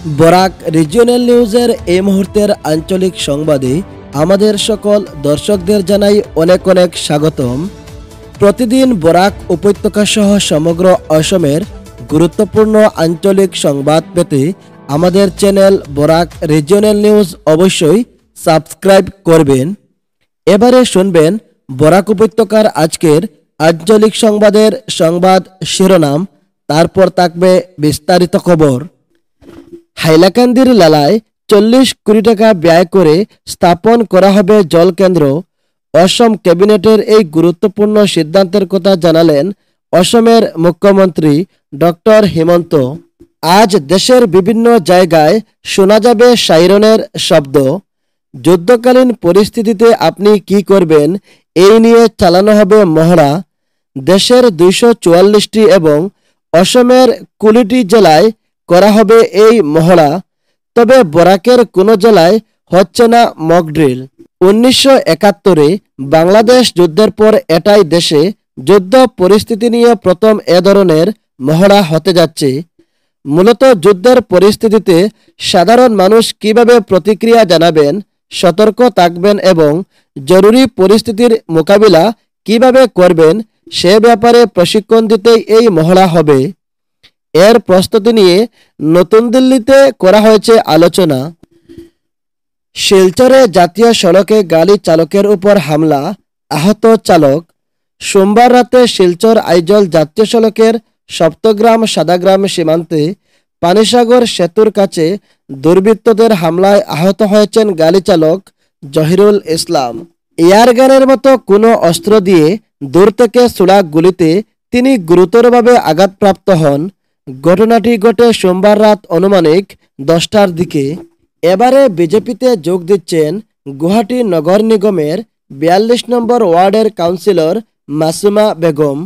Barak regional নিউজের এই মুহূর্তের আঞ্চলিক সংবাদে আমাদের সকল দর্শকদের জানাই অনেক অনেক স্বাগতম। প্রতিদিন বরাক উপত্যকা সহ সমগ্র অসমের গুরুত্বপূর্ণ আঞ্চলিক সংবাদ পেতে আমাদের চ্যানেল বরাক রিজিওনাল নিউজ অবশ্যই সাবস্ক্রাইব করবেন। এবারে শুনবেন বরাক উপত্যকার আজকের আঞ্চলিক সংবাদের সংবাদ শিরোনাম, তারপর থাকবে বিস্তারিত খবর। হাইলাকান্দির লালায় 40 কোটি টাকা ব্যয় করে স্থাপন করা হবে জলকেন্দ্র। অসম ক্যাবিনেটের এই গুরুত্বপূর্ণ সিদ্ধান্তের কথা জানালেন অসমের মুখ্যমন্ত্রী ডক্টর হিমন্ত। আজ দেশের বিভিন্ন জায়গায় শোনা যাবে সাইরনের শব্দ। যুদ্ধকালীন পরিস্থিতিতে আপনি কি করবেন, এই নিয়ে চালানো হবে মহড়া। দেশের 244টি এবং অসমের 20টি জেলায় করা হবে এই মহড়া। তবে বরাকের কোনো জেলায় হচ্ছে না মকড্রিল। 1971-এ বাংলাদেশ যুদ্ধের পর এটাই দেশে যুদ্ধ পরিস্থিতি নিয়ে প্রথম এ ধরনের মহড়া হতে যাচ্ছে। মূলত যুদ্ধের পরিস্থিতিতে সাধারণ মানুষ কিভাবে প্রতিক্রিয়া জানাবেন, সতর্ক থাকবেন এবং জরুরি পরিস্থিতির মোকাবিলা কিভাবে করবেন সে ব্যাপারে প্রশিক্ষণ দিতেই এই মহড়া হবে। এর প্রস্তুতি নিয়ে নতুন দিল্লিতে করা হয়েছে আলোচনা। শিলচরে জাতীয় সড়কে গাড়ি চালকের উপর হামলা, আহত চালক। সোমবার রাতে শিলচর আইজল জাতীয় সড়কের সপ্তগ্রাম সাদাগ্রাম সীমান্তে পানিসাগর সেতুর কাছে দুর্বৃত্তদের হামলায় আহত হয়েছেন গাড়ি চালক জহিরুল ইসলাম। এয়ারগানের মতো কোনো অস্ত্র দিয়ে দূর থেকে ছোড়া গুলিতে তিনি গুরুতরভাবে আঘাতপ্রাপ্ত হন। ঘটনাটি ঘটে সোমবার রাত আনুমানিক 10টার দিকে। এবারে বিজেপিতে যোগ দিচ্ছেন গুয়াহাটি নগর নিগমের 42 নম্বর ওয়ার্ডের কাউন্সিলর মাসুমা বেগম।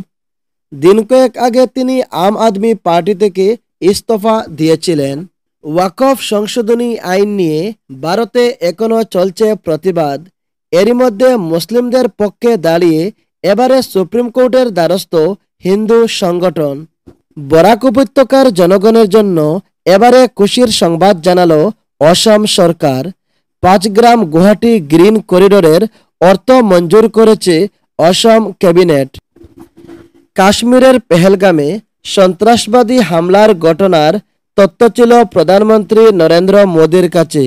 দিন কয়েক আগে তিনি আম আদমি পার্টি থেকে ইস্তফা দিয়েছিলেন। ওয়াকফ সংশোধনী আইন নিয়ে ভারতে এখনও চলছে প্রতিবাদ। এরই মধ্যে মুসলিমদের পক্ষে দাঁড়িয়ে এবারে সুপ্রিম কোর্টের দ্বারস্থ হিন্দু সংগঠন। বরাক উপত্যকার জনগণের জন্য এবারে খুশির সংবাদ জানালো অসম সরকার। 5 গ্রাম গুয়াহাটি গ্রিন করিডোরের অর্থ মঞ্জুর করেছে অসম ক্যাবিনেট। কাশ্মীরের পেহেলগামে সন্ত্রাসবাদী হামলার ঘটনার তথ্য ছিল প্রধানমন্ত্রী নরেন্দ্র মোদীর কাছে।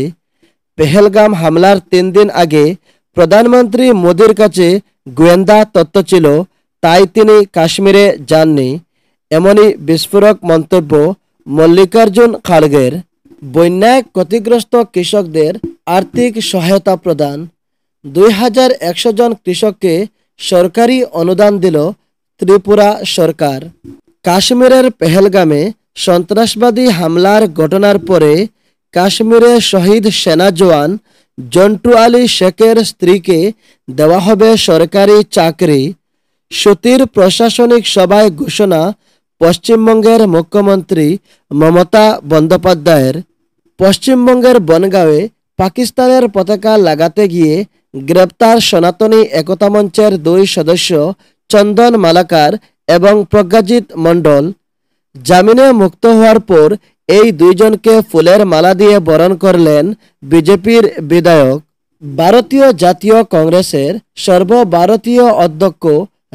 পেহেলগাম হামলার 3 দিন আগে প্রধানমন্ত্রী মোদীর কাছে গোয়েন্দা তথ্য ছিল, তাই তিনি কাশ্মীরে যাননি। এমনই বিস্ফোরক মন্তব্য মল্লিকার্জুন খাড়গের। বন্যায় ক্ষতিগ্রস্ত কৃষকদের আর্থিক সহায়তা প্রদান। 2100 জন কৃষককে সরকারি অনুদান দিল ত্রিপুরা সরকার। কাশ্মীরের পেহেলগামে সন্ত্রাসবাদী হামলার ঘটনার পরে কাশ্মীরে শহীদ সেনা জওয়ান জন্টু আলী শেখের স্ত্রীকে দেওয়া হবে সরকারি চাকরি। সুতির প্রশাসনিক সভায় ঘোষণা পশ্চিমবঙ্গের মুখ্যমন্ত্রী মমতা বন্দ্যোপাধ্যায়ের। পশ্চিমবঙ্গের বনগাঁওয়ে পাকিস্তানের পতাকা লাগাতে গিয়ে গ্রেপ্তার সনাতনী একতা মঞ্চের 2 সদস্য চন্দন মালাকার এবং প্রজ্ঞাজিৎ মণ্ডল। জামিনে মুক্ত হওয়ার পর এই 2 জনকে ফুলের মালা দিয়ে বরণ করলেন বিজেপির বিধায়ক। ভারতীয় জাতীয় কংগ্রেসের সর্বভারতীয় অধ্যক্ষ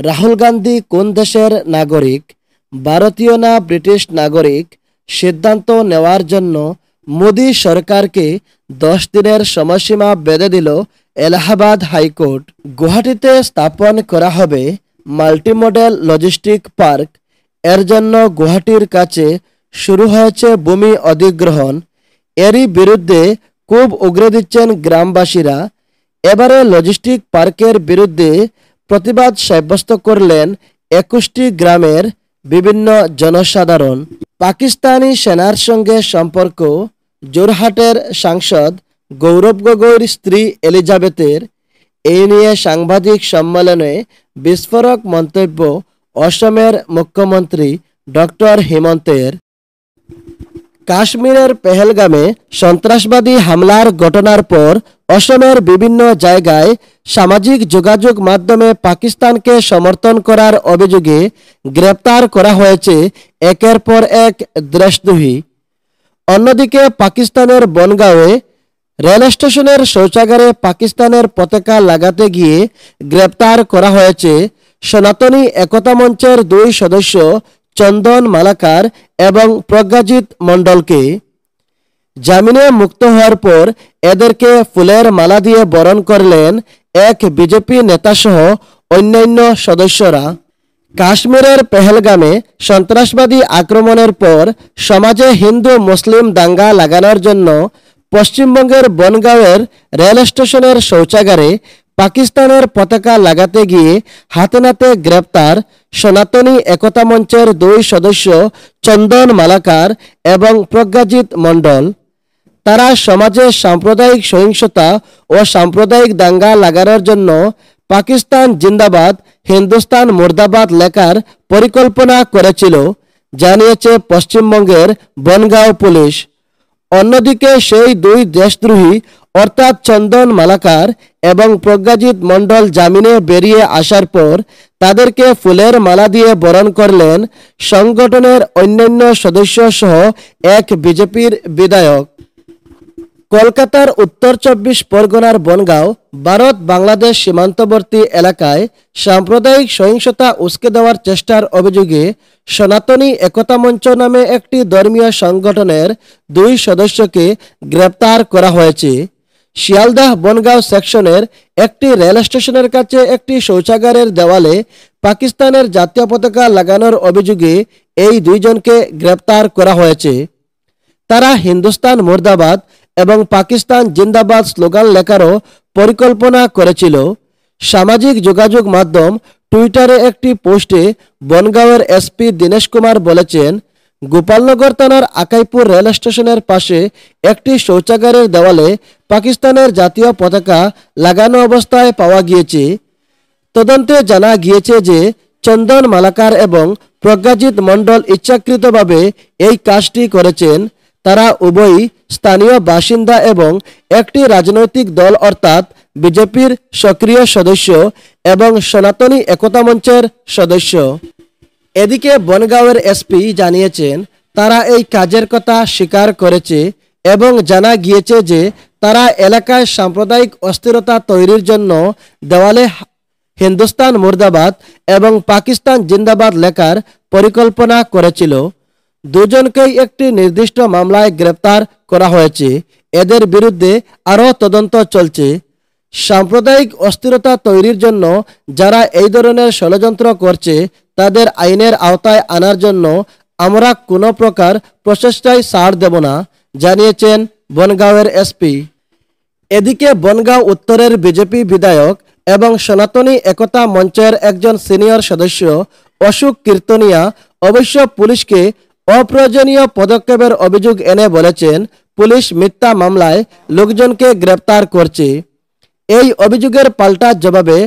রাহুল গান্ধী কোন দেশের নাগরিক, ভারতীয় না ব্রিটিশ নাগরিক, সিদ্ধান্ত নেওয়ার জন্য মোদী সরকারকে 10 দিনের সময়সীমা বেঁধে দিল এলাহাবাদ হাইকোর্ট। গুয়াহাটিতে স্থাপন করা হবে মাল্টিমডেল লজিস্টিক পার্ক। এর জন্য গুয়াহাটির কাছে শুরু হয়েছে ভূমি অধিগ্রহণ। এরই বিরুদ্ধে খুব উগরে দিচ্ছেন গ্রামবাসীরা। এবারে লজিস্টিক পার্কের বিরুদ্ধে প্রতিবাদ সাব্যস্ত করলেন 21টি গ্রামের বিভিন্ন জনসাধারণ। পাকিস্তানি সেনার সঙ্গে সম্পর্ক জোরহাটের সাংসদ গৌরব গগৈর স্ত্রী এলিজাবেথের। এই নিয়ে সাংবাদিক সম্মেলনে বিস্ফোরক মন্তব্য অসমের মুখ্যমন্ত্রী ডক্টর হিমন্তের। কাশ্মীরের পেহেলগামে সন্ত্রাসবাদী হামলার ঘটনার পর অসমের বিভিন্ন জায়গায় সামাজিক যোগাযোগ মাধ্যমে পাকিস্তানকে সমর্থন করার অভিযোগে গ্রেপ্তার করা হয়েছে একের পর এক দেশদ্রোহী। অন্যদিকে পাকিস্তানের বনগাঁওয়ে রেল স্টেশনের শৌচাগারে পাকিস্তানের পতাকা লাগাতে গিয়ে গ্রেপ্তার করা হয়েছে সনাতনী একতা মঞ্চের দুই সদস্য চন্দন মালাকার এবং প্রজ্ঞাজিৎ মণ্ডলকে। জামিনে মুক্ত হওয়ার পর এদেরকে ফুলের মালা দিয়ে বরণ করলেন এক বিজেপি নেতাসহ অন্যান্য সদস্যরা। কাশ্মীরের পেহেলগামে সন্ত্রাসবাদী আক্রমণের পর সমাজে হিন্দু মুসলিম দাঙ্গা লাগানোর জন্য পশ্চিমবঙ্গের বনগাঁওয়ের রেল স্টেশনের শৌচাগারে পাকিস্তানের পতাকা লাগাতে গিয়ে হাতে নাতে গ্রেপ্তার সনাতনী একতা মঞ্চের দুই সদস্য চন্দন মালাকার এবং প্রজ্ঞাজিৎ মণ্ডল। তারা সমাজে সাম্প্রদায়িক সহিংসতা ও সাম্প্রদায়িক দাঙ্গা লাগানোর জন্য পাকিস্তান জিন্দাবাদ হিন্দুস্তান মুর্দাবাদ লেখার পরিকল্পনা করেছিল, জানিয়েছে পশ্চিমবঙ্গের বনগাঁও পুলিশ। অন্যদিকে সেই দুই দেশদ্রোহী অর্থাৎ চন্দন মালাকার এবং প্রজ্ঞাজিৎ মণ্ডল জামিনে বেরিয়ে আসার পর তাদেরকে ফুলের মালা দিয়ে বরণ করলেন সংগঠনের অন্যান্য সদস্য সহ এক বিজেপির বিধায়ক। কলকাতার উত্তর ২৪ পরগনার বনগাঁও ভারত বাংলাদেশ সীমান্তবর্তী এলাকায় সাম্প্রদায়িক সহিংসতা উস্কে দেওয়ার চেষ্টার অভিযোগে সনাতনী একতা মঞ্চ নামে একটি ধর্মীয় সংগঠনের দুই সদস্যকে গ্রেপ্তার করা হয়েছে। শিয়ালদাহ বনগাঁও সেকশনের একটি রেল স্টেশনের কাছে একটি শৌচাগারের দেওয়ালে পাকিস্তানের জাতীয় পতাকা লাগানোর অভিযোগে এই দুইজনকে গ্রেপ্তার করা হয়েছে। তারা হিন্দুস্তান মুর্দাবাদ এবং পাকিস্তান জিন্দাবাদ স্লোগান লেখারও পরিকল্পনা করেছিল। সামাজিক যোগাযোগ মাধ্যম টুইটারে একটি পোস্টে বনগাঁওয়ের এসপি দীনেশ কুমার বলেছেন, গোপালনগর থানার আকাইপুর রেল স্টেশনের পাশে একটি শৌচাগারের দেওয়ালে পাকিস্তানের জাতীয় পতাকা লাগানো অবস্থায় পাওয়া গিয়েছে। তদন্তে জানা গিয়েছে যে চন্দন মালাকার এবং প্রজ্ঞাজিৎ মণ্ডল ইচ্ছাকৃতভাবে এই কাজটি করেছেন। তারা উভয়ই স্থানীয় বাসিন্দা এবং একটি রাজনৈতিক দল অর্থাৎ বিজেপির সক্রিয় সদস্য এবং সনাতনী একতা মঞ্চের সদস্য। এদিকে বনগাঁওয়ের এসপি জানিয়েছেন, তারা এই কাজের কথা স্বীকার করেছে এবং জানা গিয়েছে যে তারা এলাকায় সাম্প্রদায়িক অস্থিরতা তৈরির জন্য দেওয়ালে হিন্দুস্তান মুর্দাবাদ এবং পাকিস্তান জিন্দাবাদ লেখার পরিকল্পনা করেছিল। দুজনকেই একটি নির্দিষ্ট মামলায় গ্রেপ্তার করা হয়েছে। এদের বিরুদ্ধে আরও তদন্ত চলছে। সাম্প্রদায়িক অস্থিরতা তৈরির জন্য যারা এই ধরনের ষড়যন্ত্র করছে তাদের আইনের আওতায় আনার জন্য আমরা কোনো প্রকার প্রচেষ্টায় ছাড় দেব না, জানিয়েছেন বনগাঁওয়ের এসপি। এদিকে বনগাঁও উত্তরের বিজেপি বিধায়ক এবং সনাতনী একতা মঞ্চের একজন সিনিয়র সদস্য অশোক কীর্তনিয়া অবশ্য পুলিশকে অপ্রয়োজনীয় পদক্ষেপের অভিযোগ এনে বলেছেন, পুলিশ মিথ্যা মামলায় লোকজনকে গ্রেপ্তার করছে। এই অভিযোগের পাল্টা জবাবে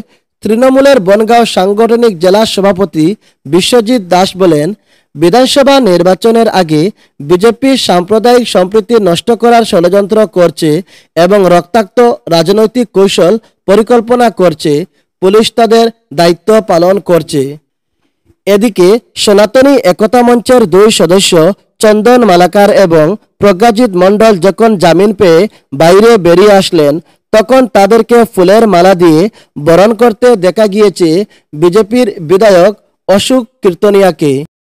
তৃণমূলের বনগাঁও সাংগঠনিক জেলা সভাপতি বিশ্বজিৎ দাস বলেন, বিধানসভা নির্বাচনের আগে বিজেপি সাম্প্রদায়িক সম্প্রীতি নষ্ট করার ষড়যন্ত্র করছে এবং রক্তাক্ত রাজনৈতিক কৌশল পরিকল্পনা করছে। পুলিশ তাদের দায়িত্ব পালন করছে। এদিকে সনাতনী একতা মঞ্চের দুই সদস্য চন্দন মালাকার এবং প্রজ্ঞাজিৎ মণ্ডল যখন জামিন পেয়ে বাইরে বেরিয়ে আসলেন তখন তাদেরকে ফুলের মালা দিয়ে বরণ করতে দেখা গিয়েছে বিজেপির বিধায়ক অশোক কীর্তনিয়াকে।